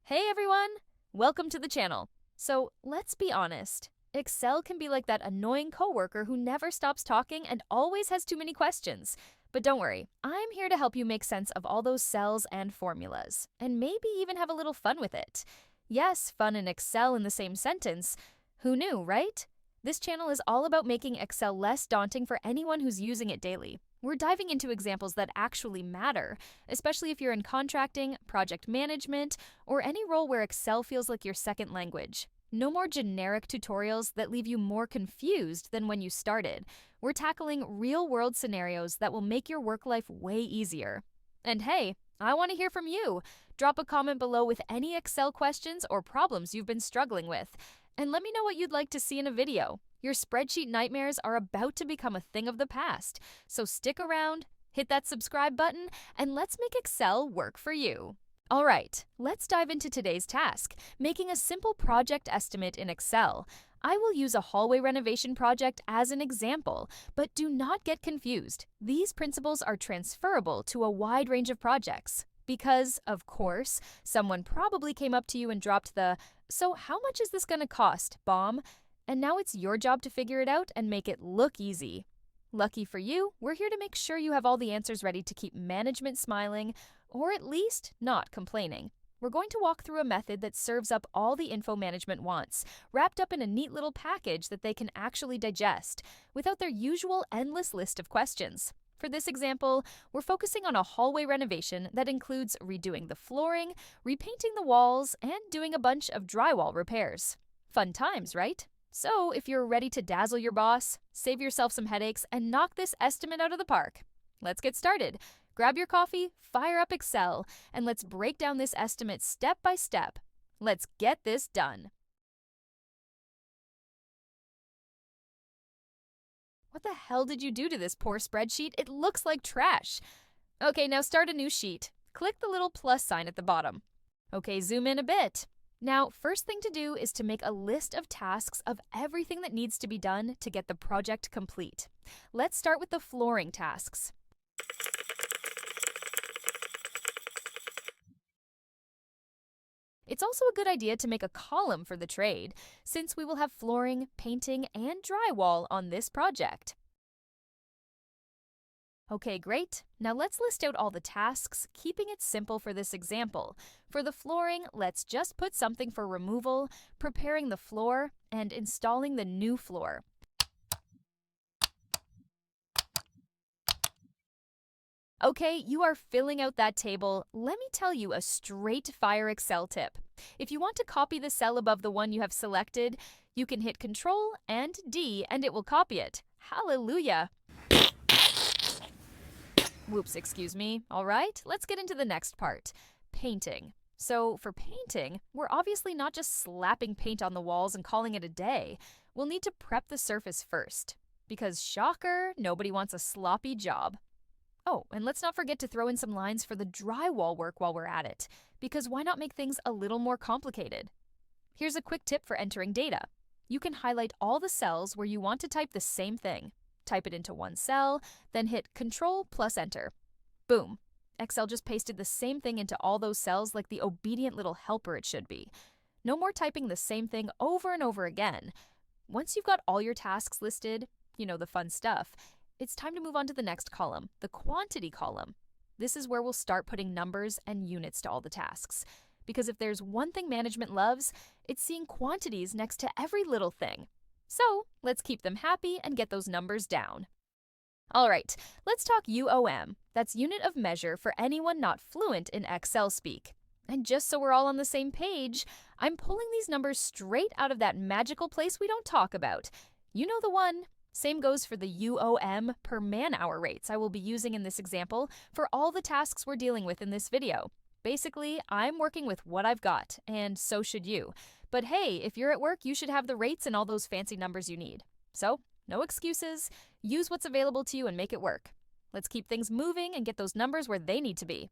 Hey everyone! Welcome to the channel. So let's be honest. Excel can be like that annoying coworker who never stops talking and always has too many questions. But don't worry, I'm here to help you make sense of all those cells and formulas, and maybe even have a little fun with it. Yes, fun and Excel in the same sentence. Who knew, right? This channel is all about making Excel less daunting for anyone who's using it daily. We're diving into examples that actually matter, especially if you're in contracting, project management, or any role where Excel feels like your second language. No more generic tutorials that leave you more confused than when you started. We're tackling real-world scenarios that will make your work life way easier. And hey, I want to hear from you. Drop a comment below with any Excel questions or problems you've been struggling with, and let me know what you'd like to see in a video. Your spreadsheet nightmares are about to become a thing of the past, so stick around, hit that subscribe button, and let's make Excel work for you. All right, let's dive into today's task, making a simple project estimate in Excel. I will use a hallway renovation project as an example, but do not get confused. These principles are transferable to a wide range of projects. Because, of course, someone probably came up to you and dropped the, "So how much is this going to cost?" bomb. And now it's your job to figure it out and make it look easy. Lucky for you, we're here to make sure you have all the answers ready to keep management smiling, or at least not complaining. We're going to walk through a method that serves up all the info management wants, wrapped up in a neat little package that they can actually digest, without their usual endless list of questions. For this example, we're focusing on a hallway renovation that includes redoing the flooring, repainting the walls, and doing a bunch of drywall repairs. Fun times, right? So, if you're ready to dazzle your boss, save yourself some headaches, and knock this estimate out of the park, let's get started. Grab your coffee, fire up Excel, and let's break down this estimate step by step. Let's get this done. What the hell did you do to this poor spreadsheet? It looks like trash. Okay, now start a new sheet. Click the little plus sign at the bottom. Okay, zoom in a bit. Now, first thing to do is to make a list of tasks of everything that needs to be done to get the project complete. Let's start with the flooring tasks. It's also a good idea to make a column for the trade, since we will have flooring, painting, and drywall on this project. Okay, great. Now let's list out all the tasks, keeping it simple for this example. For the flooring, let's just put something for removal, preparing the floor, and installing the new floor. Okay, you are filling out that table. Let me tell you a straight-fire Excel tip. If you want to copy the cell above the one you have selected, you can hit Control and D and it will copy it. Hallelujah! Whoops, excuse me. All right, let's get into the next part, painting. So for painting, we're obviously not just slapping paint on the walls and calling it a day. We'll need to prep the surface first. Because shocker, nobody wants a sloppy job. Oh, and let's not forget to throw in some lines for the drywall work while we're at it, because why not make things a little more complicated? Here's a quick tip for entering data. You can highlight all the cells where you want to type the same thing. Type it into one cell, then hit Control plus Enter. Boom. Excel just pasted the same thing into all those cells like the obedient little helper it should be. No more typing the same thing over and over again. Once you've got all your tasks listed, you know, the fun stuff, it's time to move on to the next column, the quantity column. This is where we'll start putting numbers and units to all the tasks. Because if there's one thing management loves, it's seeing quantities next to every little thing. So let's keep them happy and get those numbers down. All right, let's talk UOM. That's unit of measure for anyone not fluent in Excel speak. And just so we're all on the same page, I'm pulling these numbers straight out of that magical place we don't talk about. You know the one. Same goes for the UOM per man-hour rates I will be using in this example for all the tasks we're dealing with in this video. Basically, I'm working with what I've got, and so should you. But hey, if you're at work, you should have the rates and all those fancy numbers you need. So, no excuses. Use what's available to you and make it work. Let's keep things moving and get those numbers where they need to be.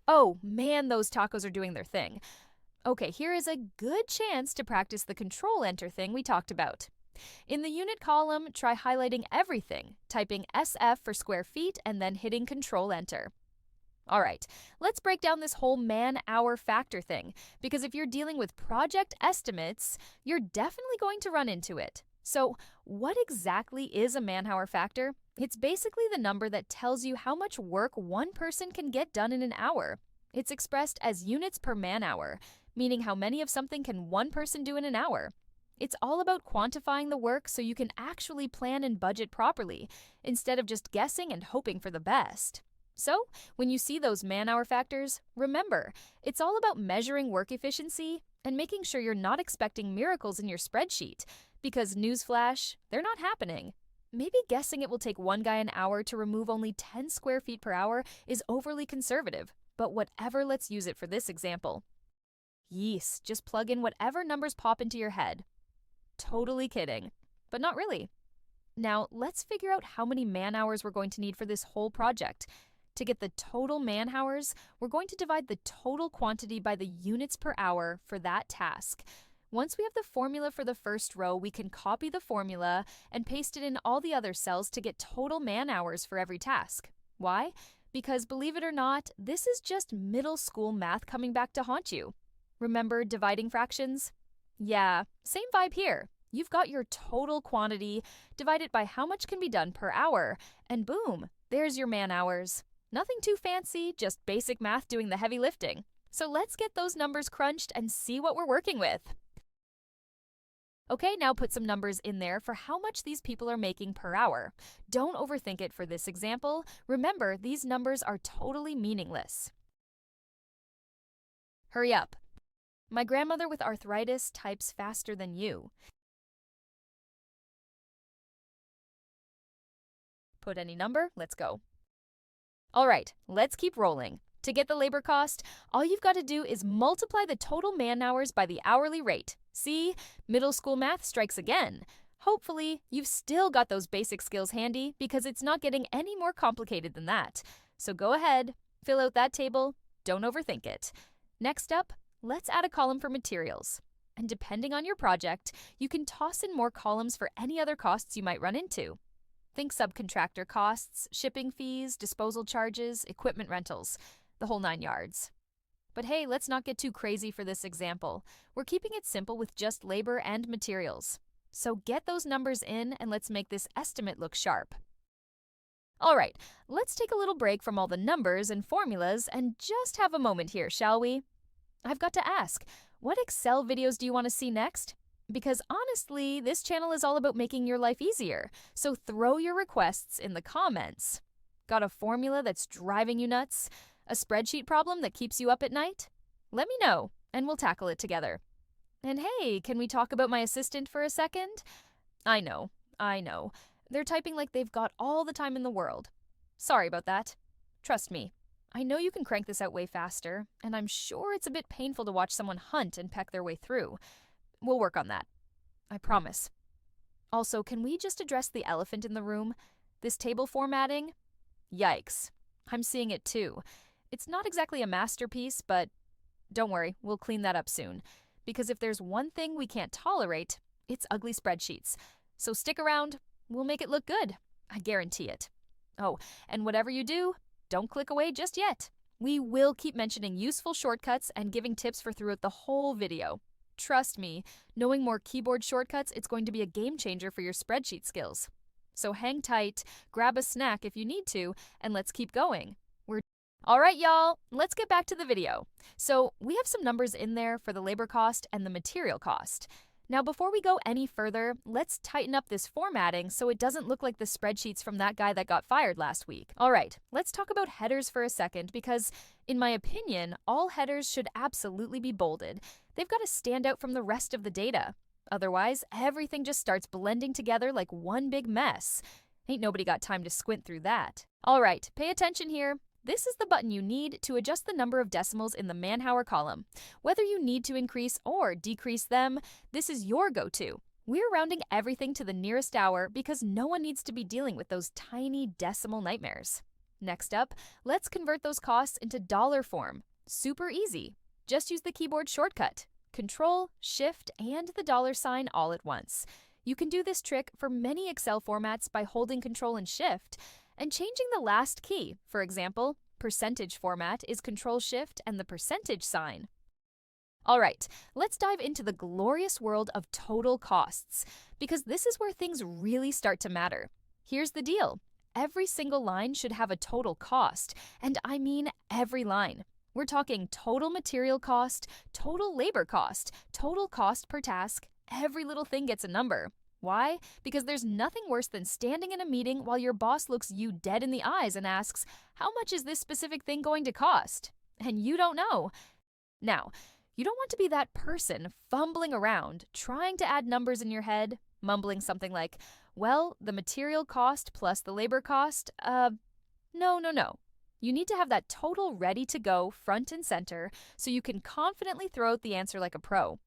Oh man, those tacos are doing their thing. Okay, here is a good chance to practice the Control Enter thing we talked about. In the unit column, try highlighting everything, typing SF for square feet, and then hitting Control Enter. All right, let's break down this whole man-hour factor thing, because if you're dealing with project estimates, you're definitely going to run into it. So, what exactly is a man-hour factor? It's basically the number that tells you how much work one person can get done in an hour. It's expressed as units per man-hour, meaning how many of something can one person do in an hour. It's all about quantifying the work so you can actually plan and budget properly, instead of just guessing and hoping for the best. So, when you see those man-hour factors, remember, it's all about measuring work efficiency and making sure you're not expecting miracles in your spreadsheet, because newsflash, they're not happening. Maybe guessing it will take one guy an hour to remove only 10 square feet per hour is overly conservative, but whatever, let's use it for this example. Yeesh, just plug in whatever numbers pop into your head. Totally kidding, but not really. Now, let's figure out how many man-hours we're going to need for this whole project. To get the total man-hours, we're going to divide the total quantity by the units per hour for that task. Once we have the formula for the first row, we can copy the formula and paste it in all the other cells to get total man-hours for every task. Why? Because believe it or not, this is just middle school math coming back to haunt you. Remember dividing fractions? Yeah, same vibe here. You've got your total quantity, divide it by how much can be done per hour, and boom, there's your man-hours. Nothing too fancy, just basic math doing the heavy lifting. So let's get those numbers crunched and see what we're working with. Okay, now put some numbers in there for how much these people are making per hour. Don't overthink it for this example. Remember, these numbers are totally meaningless. Hurry up. My grandmother with arthritis types faster than you. Put any number, let's go. All right, let's keep rolling. To get the labor cost, all you've got to do is multiply the total man-hours by the hourly rate. See, middle school math strikes again. Hopefully, you've still got those basic skills handy because it's not getting any more complicated than that. So go ahead, fill out that table, don't overthink it. Next up, let's add a column for materials. And depending on your project, you can toss in more columns for any other costs you might run into. Think subcontractor costs, shipping fees, disposal charges, equipment rentals, the whole 9 yards. But hey, let's not get too crazy for this example. We're keeping it simple with just labor and materials. So get those numbers in and let's make this estimate look sharp. All right, let's take a little break from all the numbers and formulas and just have a moment here, shall we? I've got to ask, what Excel videos do you want to see next? Because honestly, this channel is all about making your life easier, so throw your requests in the comments. Got a formula that's driving you nuts? A spreadsheet problem that keeps you up at night? Let me know, and we'll tackle it together. And hey, can we talk about my assistant for a second? I know. They're typing like they've got all the time in the world. Sorry about that. Trust me, I know you can crank this out way faster, and I'm sure it's a bit painful to watch someone hunt and peck their way through. We'll work on that. I promise. Also, can we just address the elephant in the room? This table formatting? Yikes. I'm seeing it too. It's not exactly a masterpiece, but don't worry, we'll clean that up soon. Because if there's one thing we can't tolerate, it's ugly spreadsheets. So stick around, we'll make it look good. I guarantee it. Oh, and whatever you do, don't click away just yet. We will keep mentioning useful shortcuts and giving tips for throughout the whole video. Trust me, knowing more keyboard shortcuts, it's going to be a game changer for your spreadsheet skills. So hang tight, grab a snack if you need to, and let's keep going. All right, y'all, let's get back to the video. So we have some numbers in there for the labor cost and the material cost. Now, before we go any further, let's tighten up this formatting so it doesn't look like the spreadsheets from that guy that got fired last week. All right, let's talk about headers for a second because, in my opinion, all headers should absolutely be bolded. They've got to stand out from the rest of the data. Otherwise, everything just starts blending together like one big mess. Ain't nobody got time to squint through that. All right, pay attention here. This is the button you need to adjust the number of decimals in the man-hour column. Whether you need to increase or decrease them, this is your go-to. We're rounding everything to the nearest hour because no one needs to be dealing with those tiny decimal nightmares. Next up, let's convert those costs into dollar form. Super easy. Just use the keyboard shortcut. Control, Shift, and the dollar sign all at once. You can do this trick for many Excel formats by holding Control and Shift, and changing the last key. For example, Percentage format is Control-Shift and the percentage sign. All right, let's dive into the glorious world of total costs, because this is where things really start to matter. Here's the deal. Every single line should have a total cost, and I mean every line. We're talking total material cost, total labor cost, total cost per task. Every little thing gets a number. Why? Because there's nothing worse than standing in a meeting while your boss looks you dead in the eyes and asks, "How much is this specific thing going to cost?" And you don't know. Now, you don't want to be that person fumbling around, trying to add numbers in your head, mumbling something like, "Well, the material cost plus the labor cost, no. You need to have that total ready to go front and center so you can confidently throw out the answer like a pro.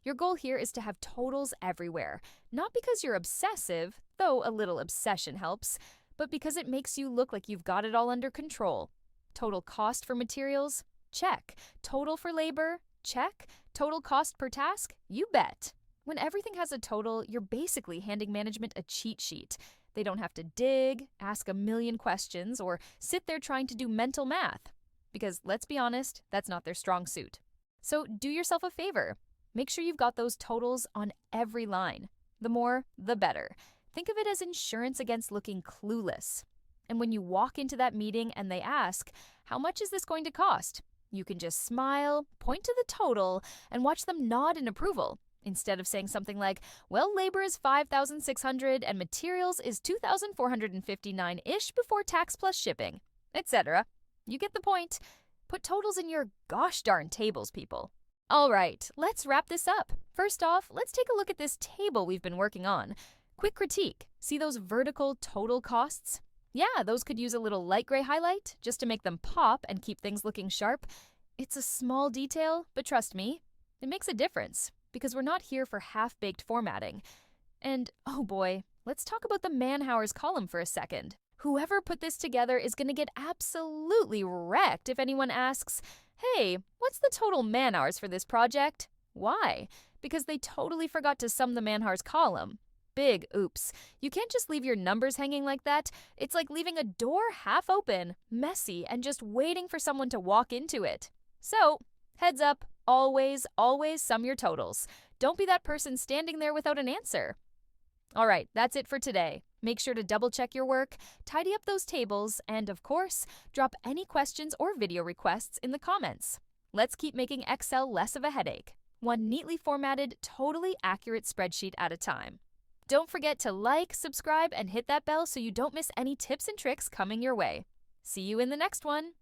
Your goal here is to have totals everywhere, not because you're obsessive, though a little obsession helps, but because it makes you look like you've got it all under control. Total cost for materials? Check. Total for labor? Check. Total cost per task? You bet. When everything has a total, you're basically handing management a cheat sheet. They don't have to dig, ask a million questions, or sit there trying to do mental math. Because let's be honest, that's not their strong suit. So do yourself a favor. Make sure you've got those totals on every line. The more, the better. Think of it as insurance against looking clueless. And when you walk into that meeting and they ask, "How much is this going to cost?" you can just smile, point to the total, and watch them nod in approval, instead of saying something like, "Well, labor is $5,600 and materials is $2,459-ish before tax plus shipping," etc. You get the point. Put totals in your gosh darn tables, people. All right, let's wrap this up. First off, let's take a look at this table we've been working on. Quick critique. See those vertical total costs? Yeah, those could use a little light gray highlight just to make them pop and keep things looking sharp. It's a small detail, but trust me, it makes a difference because we're not here for half-baked formatting. And oh boy, let's talk about the man-hours column for a second. Whoever put this together is going to get absolutely wrecked if anyone asks, "Hey, what's the total man-hours for this project?" Why? Because they totally forgot to sum the man-hours column. Big oops. You can't just leave your numbers hanging like that. It's like leaving a door half open, messy, and just waiting for someone to walk into it. So, heads up, always sum your totals. Don't be that person standing there without an answer. All right, that's it for today. Make sure to double-check your work, tidy up those tables, and of course, drop any questions or video requests in the comments. Let's keep making Excel less of a headache, one neatly formatted, totally accurate spreadsheet at a time. Don't forget to like, subscribe, and hit that bell so you don't miss any tips and tricks coming your way. See you in the next one.